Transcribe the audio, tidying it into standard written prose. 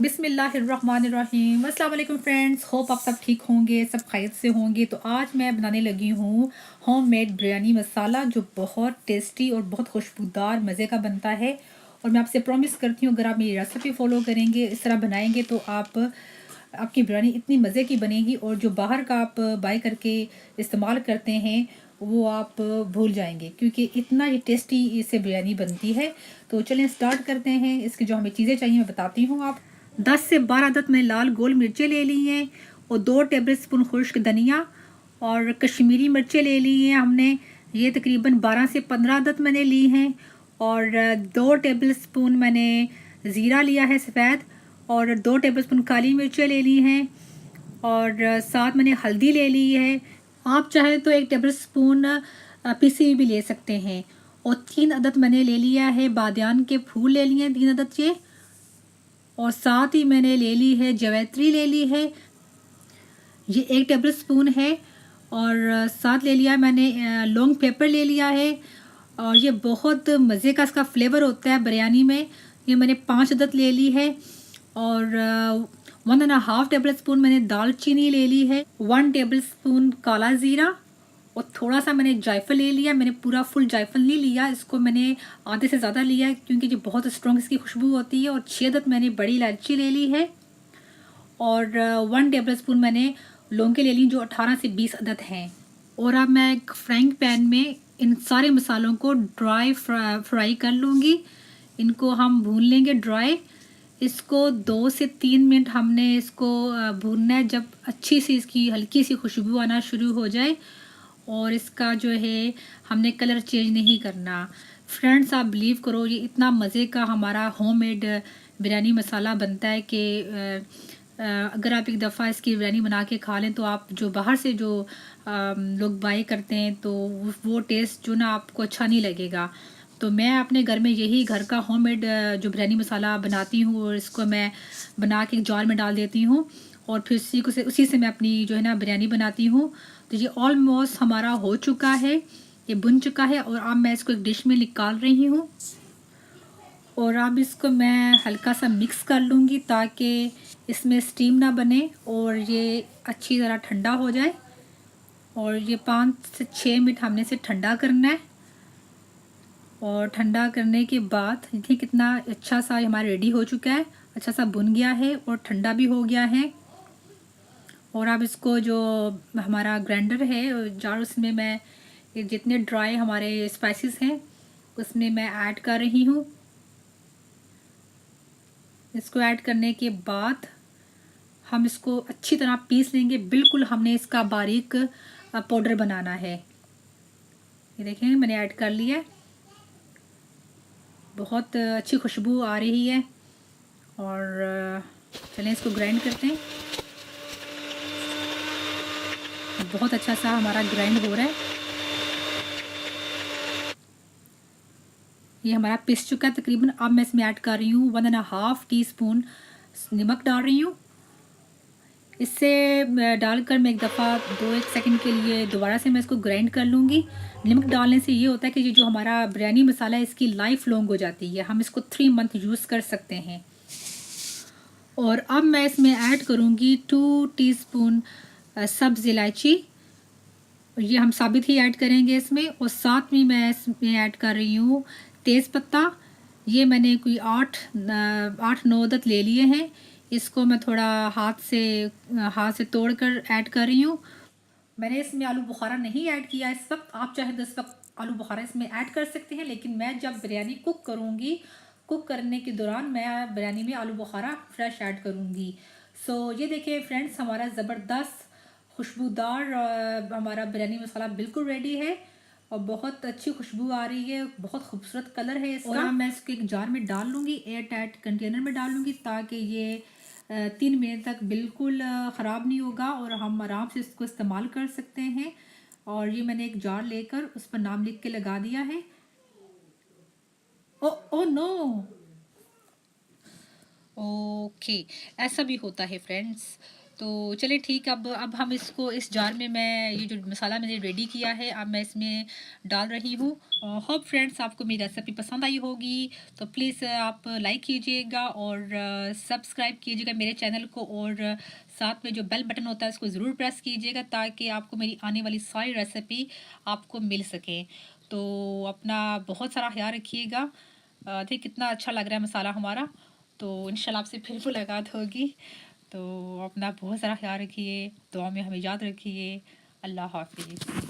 बिस्मिल्लाहिर्रहमानिर्रहीम। अस्सलाम वालेकुम फ्रेंड्स, होप आप सब ठीक होंगे, सब खैरियत से होंगे। तो आज मैं बनाने लगी हूँ होममेड बिरयानी मसाला, जो बहुत टेस्टी और बहुत खुशबूदार मज़े का बनता है। और मैं आपसे प्रॉमिस करती हूँ, अगर आप मेरी रेसिपी फॉलो करेंगे, इस तरह बनाएंगे, तो आपकी बिरयानी इतनी मज़े की बनेगी। और जो बाहर का आप बाय करके इस्तेमाल करते हैं, वो आप भूल जाएंगे, क्योंकि इतना ये टेस्टी इससे बिरयानी बनती है। तो चलिए स्टार्ट करते हैं। इसकी जो हमें चीज़ें चाहिए मैं बताती हूँ। आप 10 से 12 अदद में लाल गोल मिर्चें ले ली हैं, और 2 टेबलस्पून खुश्क धनिया और कश्मीरी मिर्चें ले ली हैं हमने। ये तकरीबन 12 से 15 अदद मैंने ली हैं। और 2 टेबलस्पून मैंने ज़ीरा लिया है सफ़ेद, और 2 टेबलस्पून काली मिर्चें ले ली हैं। और साथ मैंने हल्दी ले ली है। आप चाहे तो 1 टेबलस्पून पिसी हुई भी ले सकते हैं। और 3 अदद मैंने ले लिया है बादियान के फूल ले लिए हैं, 3 अदद ये। और साथ ही मैंने ले ली है जवैत्री ले ली है, ये 1 टेबल स्पून है। और साथ ले लिया मैंने लौंग पेपर ले लिया है। और ये बहुत मज़े का इसका फ्लेवर होता है बिरयानी में। ये मैंने 5 अदद ले ली है। और 1.5 टेबल स्पून मैंने दालचीनी ले ली है, 1 टेबल स्पून काला ज़ीरा, और थोड़ा सा मैंने जायफल ले लिया। मैंने पूरा फुल जायफल नहीं लिया, इसको मैंने आधे से ज़्यादा लिया है, क्योंकि जो बहुत स्ट्रॉन्ग इसकी खुशबू होती है। और 6 अदद मैंने बड़ी इलायची ले ली है। और 1 टेबल स्पून मैंने लौंगे ले ली, जो 18 से 20 अदद हैं। और अब मैं एक फ्राइंग पैन में इन सारे मसालों को ड्राई फ्राई कर लूँगी। इनको हम भून लेंगे ड्राई। इसको 2 से 3 मिनट हमने इसको भूनना है, जब अच्छी सी इसकी हल्की सी खुशबू आना शुरू हो जाए। और इसका जो है हमने कलर चेंज नहीं करना। फ्रेंड्स, आप बिलीव करो, ये इतना मज़े का हमारा होममेड बिरयानी मसाला बनता है कि अगर आप एक दफ़ा इसकी बिरयानी बना के खा लें, तो आप जो बाहर से जो लोग बाई करते हैं, तो वो टेस्ट जो ना आपको अच्छा नहीं लगेगा। तो मैं अपने घर में यही घर का होममेड जो बिरयानी मसाला बनाती हूँ, और इसको मैं बना के एक जार में डाल देती हूँ। और फिर उसी से मैं अपनी जो है ना बिरयानी बनाती हूँ। तो ये ऑलमोस्ट हमारा हो चुका है, ये बुन चुका है। और अब मैं इसको एक डिश में निकाल रही हूँ। और अब इसको मैं हल्का सा मिक्स कर लूँगी, ताकि इसमें स्टीम ना बने और ये अच्छी तरह ठंडा हो जाए। और ये 5 से 6 मिनट हमने इसे ठंडा करना है। और ठंडा करने के बाद देखिए कितना अच्छा सा हमारा रेडी हो चुका है, अच्छा सा बुन गया है और ठंडा भी हो गया है। और अब इसको जो हमारा ग्राइंडर है जार, उसमें मैं ये जितने ड्राई हमारे स्पाइसेस हैं उसमें मैं ऐड कर रही हूँ। इसको ऐड करने के बाद हम इसको अच्छी तरह पीस लेंगे। बिल्कुल हमने इसका बारीक पाउडर बनाना है। ये देखें मैंने ऐड कर लिया है, बहुत अच्छी खुशबू आ रही है। और चलें इसको ग्राइंड करते हैं। बहुत अच्छा सा हमारा ग्राइंड हो रहा है। ये हमारा पिस चुका है तकरीबन। अब मैं इसमें ऐड कर रही हूँ 1.5 टीस्पून नमक डाल रही हूँ। इससे डालकर मैं एक दफ़ा 2-1 सेकंड के लिए दोबारा से मैं इसको ग्राइंड कर लूँगी। नमक डालने से ये होता है कि ये जो हमारा बिरयानी मसाला है, इसकी लाइफ लॉन्ग हो जाती है। हम इसको 3 मंथ यूज़ कर सकते हैं। और अब मैं इसमें ऐड करूँगी 2 टीस्पून सब्ज़ इलायची। ये हम साबित ही ऐड करेंगे इसमें। और साथ में मैं इसमें ऐड कर रही हूँ तेज़पत्ता। ये मैंने कोई 8-9 अदद ले लिए हैं। इसको मैं थोड़ा हाथ से तोड़ कर ऐड कर रही हूँ। मैंने इसमें आलू बुखारा नहीं ऐड किया इस वक्त। आप चाहे तो इस वक्त आलू बुखारा इसमें ऐड कर सकते हैं, लेकिन मैं जब बिरयानी कुक करूँगी, कुक करने के दौरान मैं बिरयानी में आलू बुखारा फ्रेश ऐड करूँगी। सो ये देखिए फ्रेंड्स, हमारा ज़बरदस्त खुशबूदार हमारा बिरयानी मसाला बिल्कुल रेडी है। और बहुत अच्छी खुशबू आ रही है, बहुत खूबसूरत कलर है इसका। और मैं इसको एक जार में डाल लूँगी, एयर टाइट कंटेनर में डाल लूँगी, ताकि ये 3 महीने तक बिल्कुल ख़राब नहीं होगा और हम आराम से इसको इस्तेमाल कर सकते हैं। और ये मैंने एक जार लेकर उस पर नाम लिख के लगा दिया है। ओ ओ नो, ओके, ऐसा भी होता है फ्रेंड्स। तो चलिए ठीक है, अब हम इसको इस जार में, मैं ये जो मसाला मैंने रेडी किया है अब मैं इसमें डाल रही हूँ। होप फ्रेंड्स आपको मेरी रेसिपी पसंद आई होगी, तो प्लीज़ आप लाइक कीजिएगा और सब्सक्राइब कीजिएगा मेरे चैनल को, और साथ में जो बेल बटन होता है उसको ज़रूर प्रेस कीजिएगा ताकि आपको मेरी आने वाली सारी रेसिपी आपको मिल सके। तो अपना बहुत सारा ख्याल रखिएगा। देखिए कितना अच्छा लग रहा है मसाला हमारा। तो इंशाल्लाह आपसे फिर मुलाकात होगी। तो अपना बहुत सारा ख्याल रखिए, दुआ में हमें याद रखिए। अल्लाह हाफिज़।